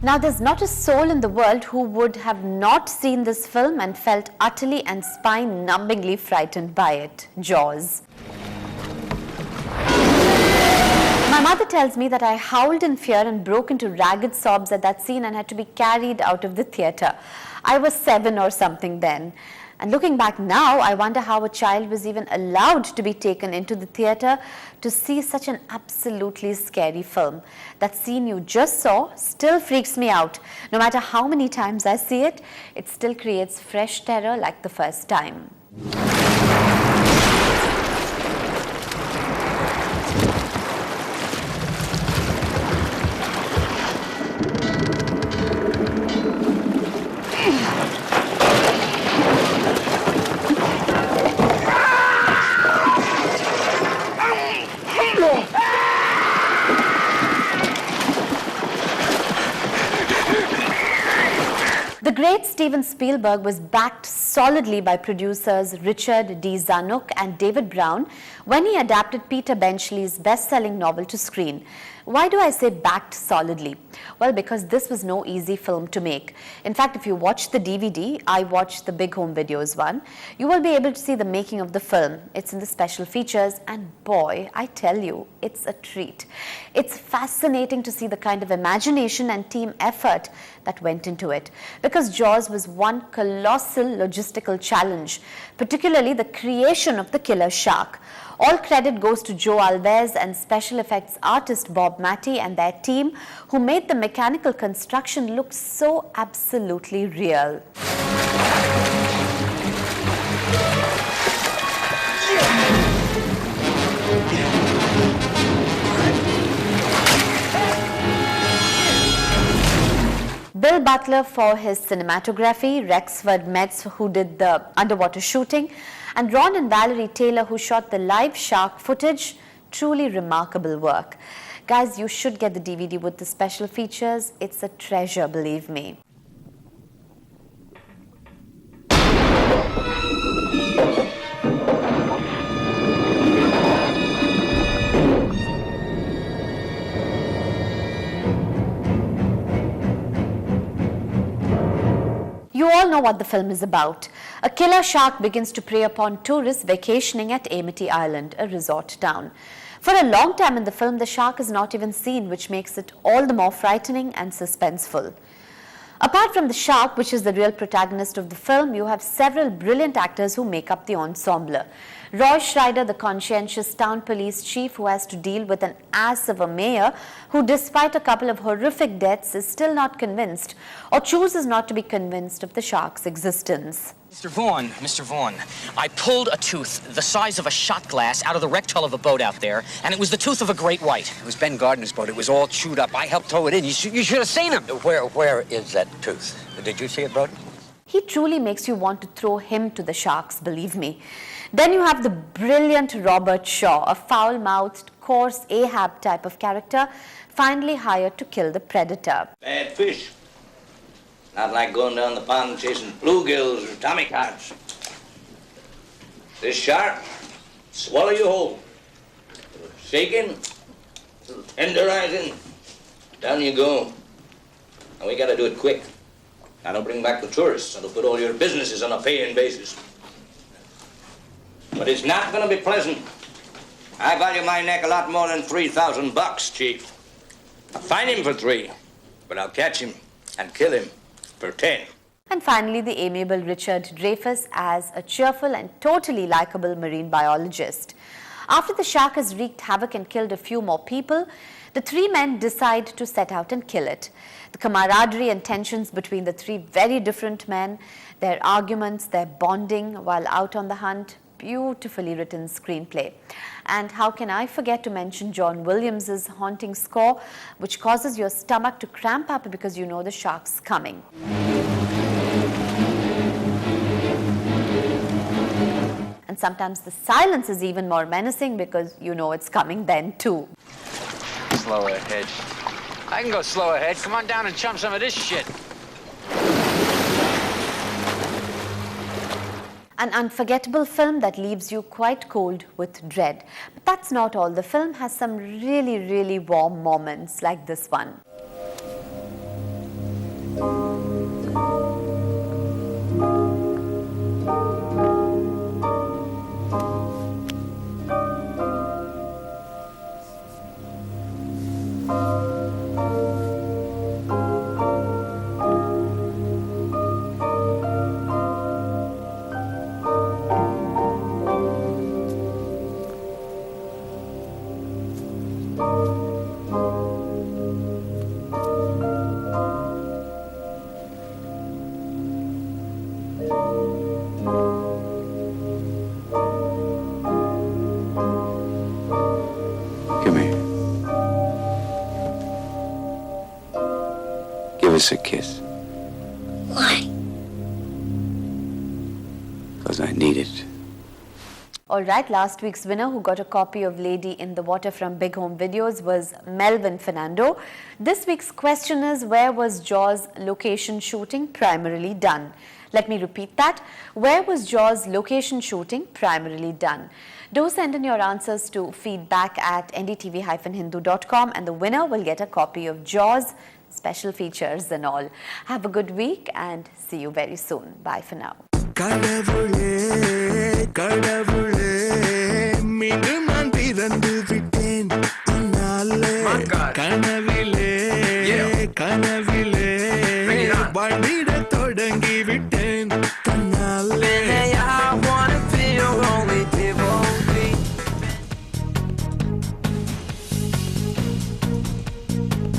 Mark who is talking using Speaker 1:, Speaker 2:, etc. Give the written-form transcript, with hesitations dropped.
Speaker 1: Now, there's not a soul in the world who would have not seen this film and felt utterly and spine-numbingly frightened by it. Jaws. My mother tells me that I howled in fear and broke into ragged sobs at that scene and had to be carried out of the theatre. I was 7 or something then. And looking back now, I wonder how a child was even allowed to be taken into the theatre to see such an absolutely scary film. That scene you just saw still freaks me out. No matter how many times I see it, it still creates fresh terror like the first time. The great Steven Spielberg was backed solidly by producers Richard D. Zanuck and David Brown when he adapted Peter Benchley's best-selling novel to screen. Why do I say backed solidly? Well, because this was no easy film to make. In fact, if you watch the DVD, I watched the Big Home Videos one, you will be able to see the making of the film. It's in the special features, and boy, I tell you, it's a treat. It's fascinating to see the kind of imagination and team effort that went into it, because Jaws was one colossal logistical challenge, particularly the creation of the killer shark. All credit goes to Joe Alves and special effects artist Bob Matty and their team, who made the mechanical construction look so absolutely real. Bill Butler for his cinematography, Rexford Metz who did the underwater shooting, and Ron and Valerie Taylor who shot the live shark footage. Truly remarkable work. Guys, you should get the DVD with the special features. It's a treasure, believe me. You all know what the film is about. A killer shark begins to prey upon tourists vacationing at Amity Island, a resort town. For a long time in the film, the shark is not even seen, which makes it all the more frightening and suspenseful. Apart from the shark, which is the real protagonist of the film, you have several brilliant actors who make up the ensemble. Roy Schreider, the conscientious town police chief who has to deal with an ass of a mayor who, despite a couple of horrific deaths, is still not convinced or chooses not to be convinced of the shark's existence.
Speaker 2: Mr. Vaughn, I pulled a tooth the size of a shot glass out of the wrecked hull of a boat out there, and it was the tooth of a great white.
Speaker 3: It was Ben Gardner's boat. It was all chewed up. I helped tow it in. You should have seen him.
Speaker 4: Where is that tooth? Did you see it, Broden?
Speaker 1: He truly makes you want to throw him to the sharks, believe me. Then you have the brilliant Robert Shaw, a foul-mouthed, coarse Ahab type of character, finally hired to kill the predator.
Speaker 5: Bad fish. Not like going down the pond chasing bluegills or tommycods. This shark, swallow you whole. Shaking, tenderizing, down you go. And we gotta do it quick. That'll bring back the tourists. That'll put all your businesses on a paying basis. But it's not gonna be pleasant. I value my neck a lot more than $3,000, Chief. I'll find him for 3, but I'll catch him and kill him for 10.
Speaker 1: And finally, the amiable Richard Dreyfuss as a cheerful and totally likable marine biologist. After the shark has wreaked havoc and killed a few more people, the 3 men decide to set out and kill it. The camaraderie and tensions between the 3 very different men, their arguments, their bonding while out on the hunt, beautifully written screenplay. And how can I forget to mention John Williams' haunting score, which causes your stomach to cramp up because you know the shark's coming. And sometimes the silence is even more menacing because you know it's coming then too.
Speaker 3: Slow ahead. I can go slow ahead. Come on down and chum some of this shit.
Speaker 1: An unforgettable film that leaves you quite cold with dread. But that's not all. The film has some really, really warm moments like this one.
Speaker 6: Come here. Give us a kiss.
Speaker 7: Why?
Speaker 6: Because I need it.
Speaker 1: Alright, last week's winner who got a copy of Lady in the Water from Big Home Videos was Melvin Fernando. This week's question is, where was Jaws location shooting primarily done? Let me repeat that. Where was Jaws location shooting primarily done? Do send in your answers to feedback@ndtv-hindu.com and the winner will get a copy of Jaws, special features and all. Have a good week and see you very soon. Bye for now.
Speaker 8: மீண்டும் நான் பிறந்து விட்டேன் கனவிலே வாழ்ந்திட